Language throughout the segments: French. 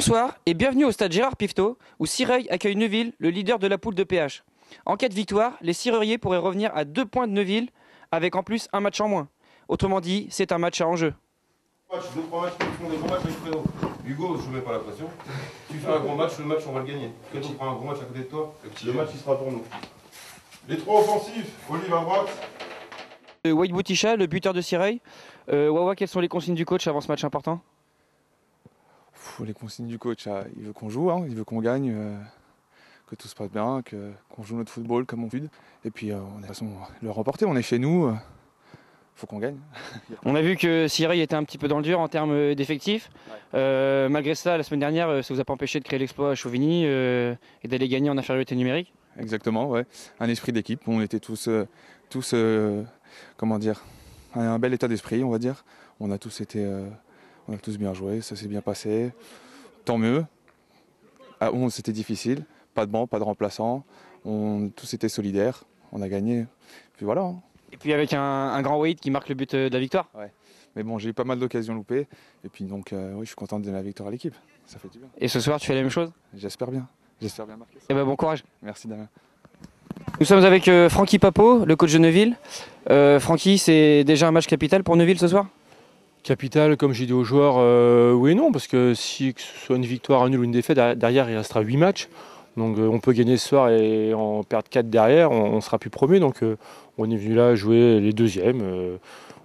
Bonsoir et bienvenue au stade Gérard Piveteau où Cireuil accueille Neuville, le leader de la poule de PH. En cas de victoire, les Cireuriers pourraient revenir à 2 points de Neuville avec en plus un match en moins. Autrement dit, c'est un match à enjeu. Deux, trois matchs qui font des gros matchs avec Fredo. Hugo, je ne mets pas la pression. Tu fais un gros match, le match on va le gagner. Fredo fera un gros match à côté de toi, le match il sera pour nous. Les trois offensifs, Olive à droite. Wade Boutichat, le buteur de Cireuil. Wawa, quelles sont les consignes du coach avant ce match important? Les consignes du coach, il veut qu'on joue, hein, il veut qu'on gagne, que tout se passe bien, qu'on joue notre football comme on veut. Et puis, de toute façon, le remporter, on est chez nous, faut qu'on gagne. On a vu que Cireuil était un petit peu dans le dur en termes d'effectifs. Ouais. Malgré ça, la semaine dernière, ça ne vous a pas empêché de créer l'exploit à Chauvigny et d'aller gagner en infériorité numérique? Exactement, ouais. Un esprit d'équipe, on était tous comment dire, un bel état d'esprit, on va dire. On a tous bien joué, ça s'est bien passé, tant mieux. À 11 c'était difficile, pas de banc, pas de remplaçant, tous étaient solidaires, on a gagné, puis voilà. Hein. Et puis avec un grand Wade qui marque le but de la victoire. Ouais. Mais bon, j'ai eu pas mal d'occasions loupées, et puis donc oui, je suis content de donner la victoire à l'équipe, ça fait du bien. Et ce soir tu fais la même chose? J'espère bien marquer ça. Et ben bon courage. Merci Damien. Nous sommes avec Francky Papeau, le coach de Neuville. Francky, c'est déjà un match capital pour Neuville ce soir? Capital, comme j'ai dit aux joueurs, oui et non, parce que si que ce soit une victoire, un nul ou une défaite, derrière il restera 8 matchs. Donc on peut gagner ce soir et en perdre 4 derrière, on sera plus premier. Donc on est venu là jouer les deuxièmes.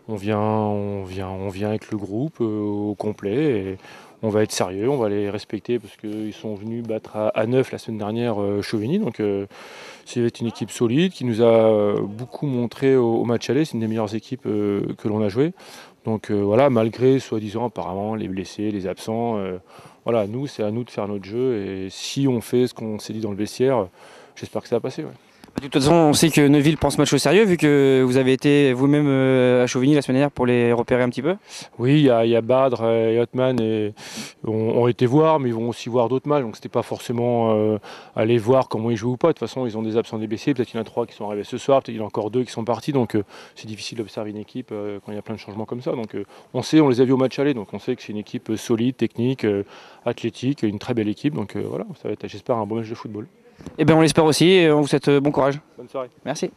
On vient avec le groupe au complet et on va être sérieux, on va les respecter parce qu'ils sont venus battre à 9 la semaine dernière Chauvigny. Donc c'est une équipe solide qui nous a beaucoup montré au match aller. C'est une des meilleures équipes que l'on a joué. Donc voilà, malgré soi-disant apparemment les blessés, les absents, voilà, nous c'est à nous de faire notre jeu et si on fait ce qu'on s'est dit dans le vestiaire, j'espère que ça va passer. Ouais. De toute façon, on sait que Neuville prend ce match au sérieux vu que vous avez été vous-même à Chauvigny la semaine dernière pour les repérer un petit peu. Oui, il y a Badr et Hotman et ont été voir, mais ils vont aussi voir d'autres matchs. Donc c'était pas forcément aller voir comment ils jouent ou pas. De toute façon, ils ont des absents, des blessés. Peut-être qu'il y en a 3 qui sont arrivés ce soir, peut-être qu'il y en a encore 2 qui sont partis. Donc c'est difficile d'observer une équipe quand il y a plein de changements comme ça. Donc on les a vus au match aller. Donc on sait que c'est une équipe solide, technique, athlétique, une très belle équipe. Donc voilà, ça va être, j'espère, un bon match de football. Eh bien on l'espère aussi et on vous souhaite bon courage. Bonne soirée. Merci.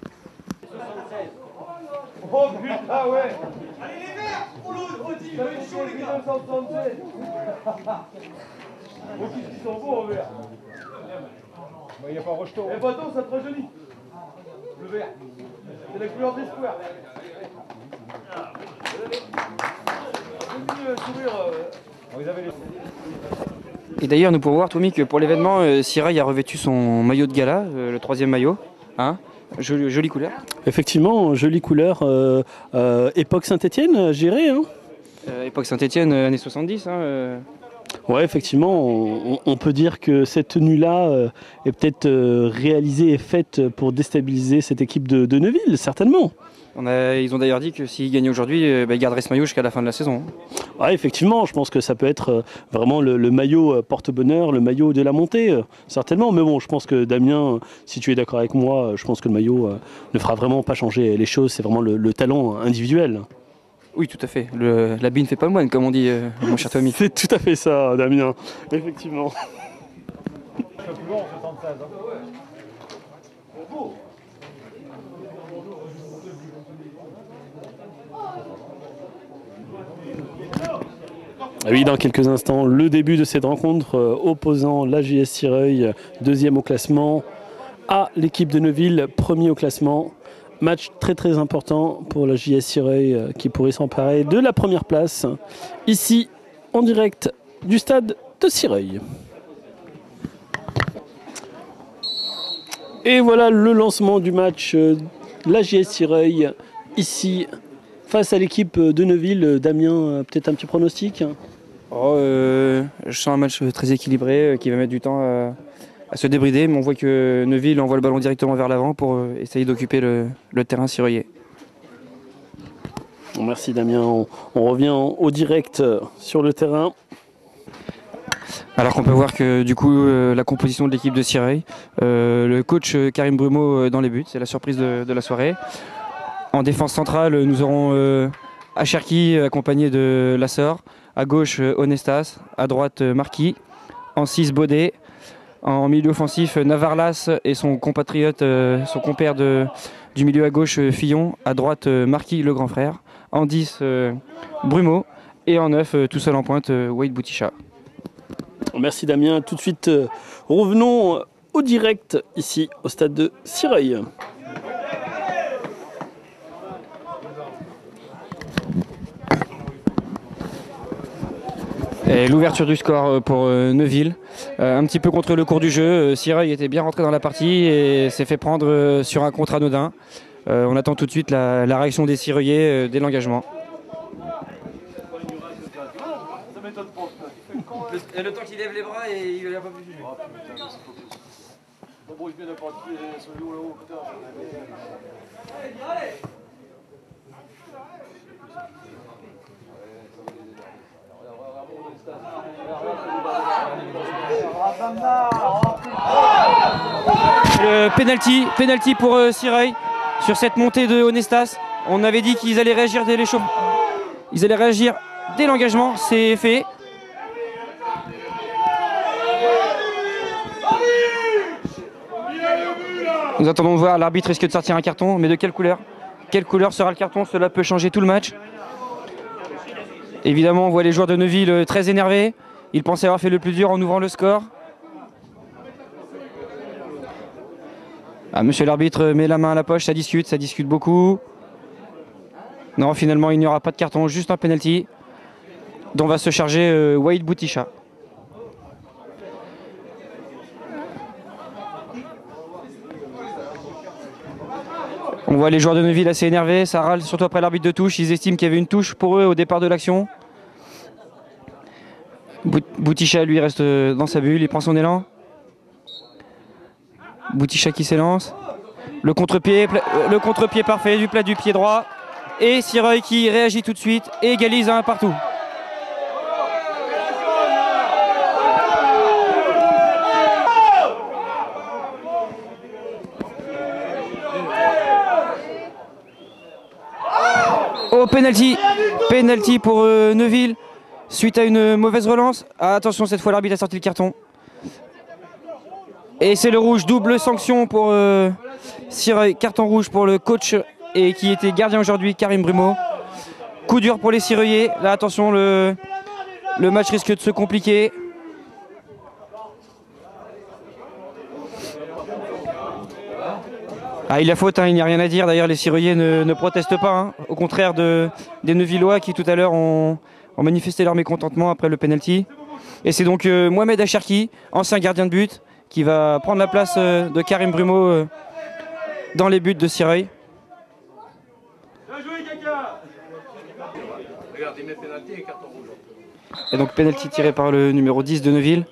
Oh putain ouais. Allez les verts pour l'autre Rodi, il va être chaud les gars. Oh qu'est-ce qu'ils sont beaux en vert. Il n'y a pas rejeton. Eh bah attends, ça te rajeunit. Le vert. C'est la couleur de l'espoir. Vous avez les... Et d'ailleurs, nous pouvons voir, Toumi, que pour l'événement, Cireuil a revêtu son maillot de gala, le 3e maillot. Hein, jolie couleur. Effectivement, jolie couleur. Époque Saint-Étienne, j'irais. Hein. Époque Saint-Étienne, années 70. Hein, Ouais, effectivement, on peut dire que cette tenue-là est peut-être réalisée et faite pour déstabiliser cette équipe de Neuville, certainement. Ils ont d'ailleurs dit que s'ils gagnaient aujourd'hui, ils garderaient ce maillot jusqu'à la fin de la saison. Ouais, effectivement, je pense que ça peut être vraiment le maillot porte-bonheur, le maillot de la montée, certainement. Mais bon, je pense que Damien, si tu es d'accord avec moi, je pense que le maillot ne fera vraiment pas changer les choses. C'est vraiment le talent individuel. Oui, tout à fait. L'habit ne fait pas le moine, comme on dit, mon cher Tommy. C'est tout à fait ça, Damien. Effectivement. Oui, dans quelques instants, le début de cette rencontre opposant l'AJS Cireuil, 2e au classement, à l'équipe de Neuville, 1er au classement. Match très très important pour l'AJS Cireuil qui pourrait s'emparer de la première place, ici en direct du stade de Cireuil. Et voilà le lancement du match, l'AJS Cireuil, ici face à l'équipe de Neuville. Damien, peut-être un petit pronostic? Je sens un match très équilibré qui va mettre du temps à se débrider, mais on voit que Neuville envoie le ballon directement vers l'avant pour essayer d'occuper le terrain cireuyais. Merci Damien, on revient au direct sur le terrain. Alors qu'on peut voir que du coup la composition de l'équipe de Cireuil, le coach Karim Brumeau dans les buts, c'est la surprise de la soirée. En défense centrale, nous aurons Acherki accompagné de Lassor, à gauche Onestas, à droite Marquis, En 6, Baudet. En milieu offensif, Navarlas et son compatriote, son compère du milieu à gauche, Fillon. À droite, Marquis, le grand frère. En 10, Brumeau. Et en 9, tout seul en pointe, Wade Boutichat. Merci Damien. Tout de suite, revenons au direct ici au stade de Cireuil. Et l'ouverture du score pour Neuville. Un petit peu contre le cours du jeu. Cireuil était bien rentré dans la partie et s'est fait prendre sur un contre anodin. On attend tout de suite la réaction des Cireuillais dès l'engagement. Et le temps qu'il lève les bras et il n'a pas pu juger. Le penalty pour Cireuil sur cette montée de Honestas. On avait dit qu'ils allaient réagir dès l'échauffement. Ils allaient réagir dès l'engagement, c'est fait. Nous attendons de voir, l'arbitre risque de sortir un carton, mais de quelle couleur? Quelle couleur sera le carton? Cela peut changer tout le match. Évidemment, on voit les joueurs de Neuville très énervés. Ils pensaient avoir fait le plus dur en ouvrant le score. Ah, monsieur l'arbitre met la main à la poche, ça discute beaucoup. Non, finalement, il n'y aura pas de carton, juste un penalty dont va se charger Wade Boutichat. On voit les joueurs de Neuville assez énervés, ça râle surtout après l'arbitre de touche. Ils estiment qu'il y avait une touche pour eux au départ de l'action. Boutichat lui reste dans sa bulle, il prend son élan. Boutichat qui s'élance. Le contre-pied parfait du plat du pied droit. Et Cireuil qui réagit tout de suite et égalise un partout. Oh, penalty pour Neuville suite à une mauvaise relance. Ah, attention, cette fois l'arbitre a sorti le carton. Et c'est le rouge, double sanction pour Cireuil, carton rouge pour le coach et qui était gardien aujourd'hui, Karim Brumeau. Coup dur pour les Cireuillais. Là, attention, le match risque de se compliquer. Ah, il a faute, hein, il n'y a rien à dire. D'ailleurs, les Cireuillais ne protestent pas, hein, au contraire des Neuvillois qui tout à l'heure ont manifesté leur mécontentement après le penalty. Et c'est donc Mohamed Acharki, ancien gardien de but, qui va prendre la place de Karim Brumeau dans les buts de Cireuil. Et donc penalty tiré par le numéro 10 de Neuville.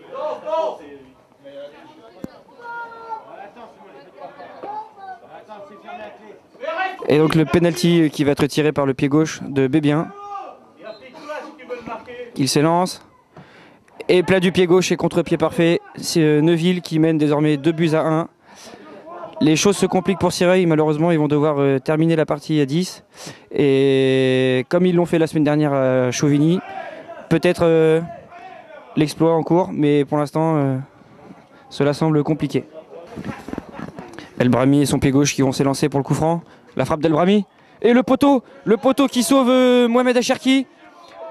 Et donc le penalty qui va être tiré par le pied gauche de Bébien. Il s'élance. Et plat du pied gauche et contre-pied parfait. C'est Neuville qui mène désormais 2-1. Les choses se compliquent pour Cireuil. Malheureusement, ils vont devoir terminer la partie à 10. Et comme ils l'ont fait la semaine dernière à Chauvigny, peut-être l'exploit en cours. Mais pour l'instant, cela semble compliqué. El Brahmi et son pied gauche qui vont s'élancer pour le coup franc. La frappe d'El Brahmi. Et le poteau qui sauve Mohamed Acharki.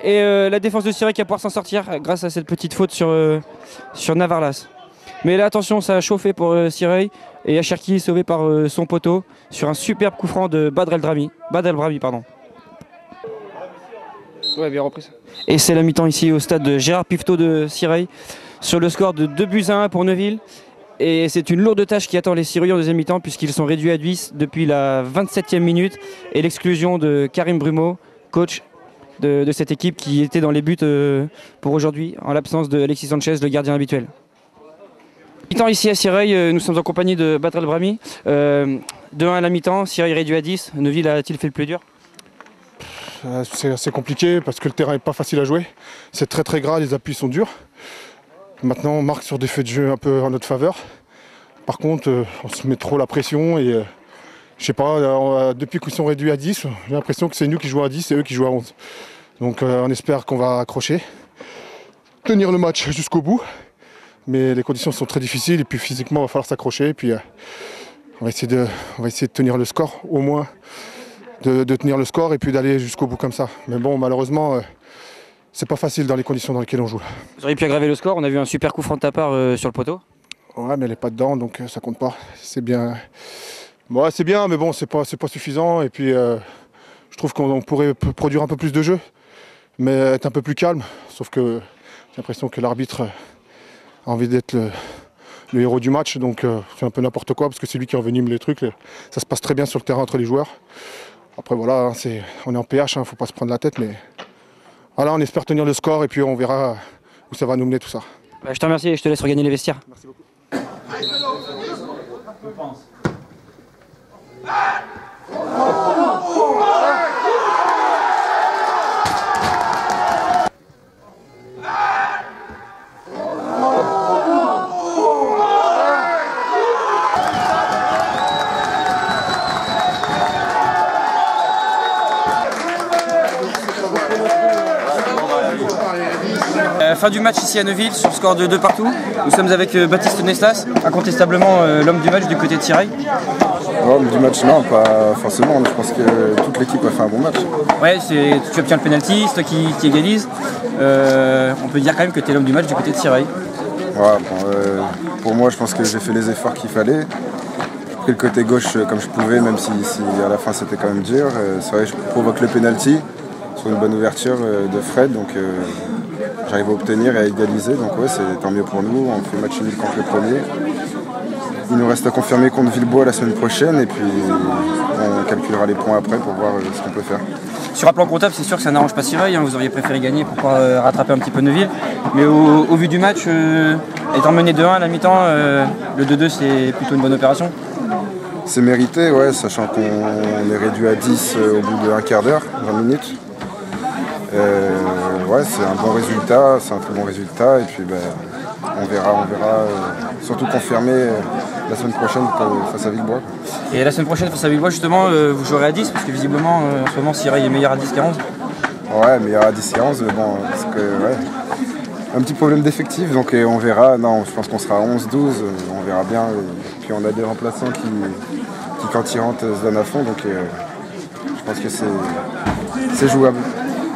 Et la défense de Cireuil qui va pouvoir s'en sortir grâce à cette petite faute sur Navarlas. Mais là, attention, ça a chauffé pour Cireuil. Et Acharki est sauvé par son poteau sur un superbe coup franc de Bad El Brahmi. Ouais, bien repris ça. Et c'est la mi-temps ici au stade de Gérard Pifteau de Cireuil sur le score de 2-1 pour Neuville. Et c'est une lourde tâche qui attend les Cireuillais en deuxième mi-temps puisqu'ils sont réduits à 10 depuis la 27e minute et l'exclusion de Karim Brumeau, coach de cette équipe qui était dans les buts pour aujourd'hui en l'absence de Alexis Sanchez, le gardien habituel. Mi-temps ici à Cireuil, nous sommes en compagnie de Badr El Brahmi. 2-1 à la mi-temps, Cireuil réduit à 10. Neuville a-t-il fait le plus dur? C'est assez compliqué parce que le terrain n'est pas facile à jouer. C'est très gras, les appuis sont durs. Maintenant, on marque sur des faits de jeu un peu en notre faveur. Par contre, on se met trop la pression et je sais pas, depuis qu'ils sont réduits à 10, j'ai l'impression que c'est nous qui jouons à 10 et eux qui jouent à 11. Donc on espère qu'on va accrocher, tenir le match jusqu'au bout Mais les conditions sont très difficiles et puis physiquement, il va falloir s'accrocher. Et puis on va essayer de tenir le score, au moins de tenir le score et puis d'aller jusqu'au bout comme ça. Mais bon, malheureusement, c'est pas facile dans les conditions dans lesquelles on joue. Vous auriez pu aggraver le score, on a vu un super coup franc de ta part sur le poteau. Ouais, mais elle n'est pas dedans, donc ça compte pas. C'est bien. Bon, c'est bien, mais bon, c'est pas suffisant. Et puis, je trouve qu'on pourrait produire un peu plus de jeu, mais être un peu plus calme. Sauf que j'ai l'impression que l'arbitre a envie d'être le héros du match, donc c'est un peu n'importe quoi, parce que c'est lui qui envenime les trucs. Ça se passe très bien sur le terrain entre les joueurs. Après, voilà, on est en PH, faut pas se prendre la tête, mais voilà, on espère tenir le score et puis on verra où ça va nous mener tout ça. Bah, je te remercie et je te laisse regagner les vestiaires. Merci beaucoup. Fin du match ici à Neuville sur le score de 2 partout. Nous sommes avec Baptiste Neslas, incontestablement l'homme du match du côté de Sirail. L'homme du match, non, pas forcément. Je pense que toute l'équipe a fait un bon match. Ouais, tu obtiens le penalty, c'est toi qui égalise. On peut dire quand même que tu es l'homme du match du côté de Sirail. Ouais, bon, pour moi, je pense que j'ai fait les efforts qu'il fallait. J'ai pris le côté gauche comme je pouvais, même si à la fin c'était quand même dur. C'est vrai que je provoque le penalty sur une bonne ouverture de Fred. Donc, j'arrive à obtenir et à égaliser, donc ouais, c'est tant mieux pour nous. On fait match nul contre le premier. Il nous reste à confirmer contre Villebois la semaine prochaine et puis on calculera les points après pour voir ce qu'on peut faire. Sur un plan comptable, c'est sûr que ça n'arrange pas Sirail, vous auriez préféré gagner pour pouvoir rattraper un petit peu Neuville. Mais au vu du match, étant mené 2-1 à la mi-temps, le 2-2 c'est plutôt une bonne opération. C'est mérité, ouais, sachant qu'on est réduit à 10 au bout d'un quart d'heure, 20 minutes. Ouais, c'est un bon résultat, c'est un très bon résultat et puis on verra surtout confirmer la semaine prochaine face à Villebois. Et la semaine prochaine face à Villebois justement vous jouerez à 10 parce que visiblement en ce moment Sirail est meilleur à 10 qu'à 11. Ouais, meilleur à 10 et 11, bon, parce que ouais, un petit problème d'effectif donc on verra, non je pense qu'on sera à 11-12, on verra bien et puis on a des remplaçants qui quand ils rentrent se donnent à fond donc je pense que c'est jouable.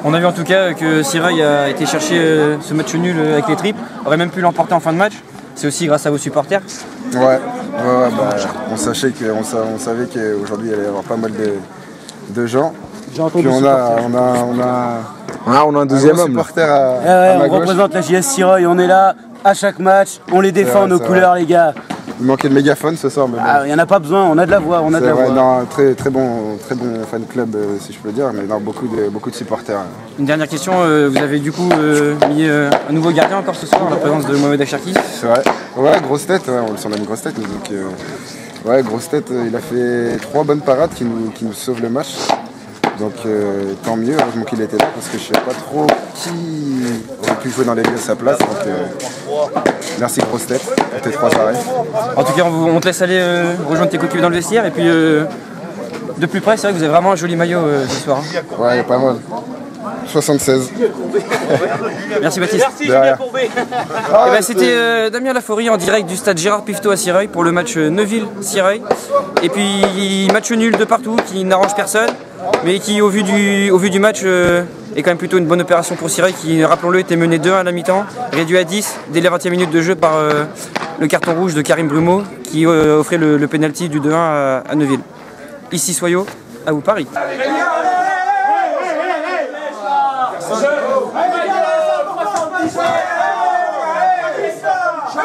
On a vu en tout cas que Sirail a été chercher ce match nul avec les tripes, aurait même pu l'emporter en fin de match. C'est aussi grâce à vos supporters. Ouais, on savait qu'aujourd'hui il allait y avoir pas mal de gens. J'ai entendu puis on a un deuxième supporter à ma on gauche. représente la JS Sirail, on est là à chaque match, on les défend, nos couleurs les gars. Il manquait de mégaphone ce soir, mais bon. Il n'y en a pas besoin, on a de la voix, Non, très bon fan club si je peux dire, mais non, beaucoup de supporters. Une dernière question, vous avez du coup mis un nouveau gardien encore ce soir en la présence de Mohamed Acharki. C'est vrai, ouais, grosse tête, ouais, on le surnomme grosse tête, donc ouais, grosse tête, il a fait 3 bonnes parades qui nous sauvent le match. Donc tant mieux, heureusement qu'il était là parce que je ne sais pas trop qui aurait pu jouer dans les lieux à sa place. Donc merci grosse tête pour tes 3 arrêts. En tout cas on te laisse aller rejoindre tes coéquipiers dans le vestiaire et puis de plus près c'est vrai que vous avez vraiment un joli maillot ce soir. Ouais, pas mal. 76. Merci Baptiste. De rien. C'était Damien Laforie en direct du stade Gérard Pifto à Sirail pour le match Neuville-Sirail. Et puis match nul de partout qui n'arrange personne, mais qui au vu du match est quand même plutôt une bonne opération pour Sirail qui, rappelons-le, était mené 2-1 à la mi-temps, réduit à 10 dès les 20e minutes de jeu par le carton rouge de Karim Brumeau qui offrait le pénalty du 2-1 à Neuville. Ici Soyaux, à vous Paris. Je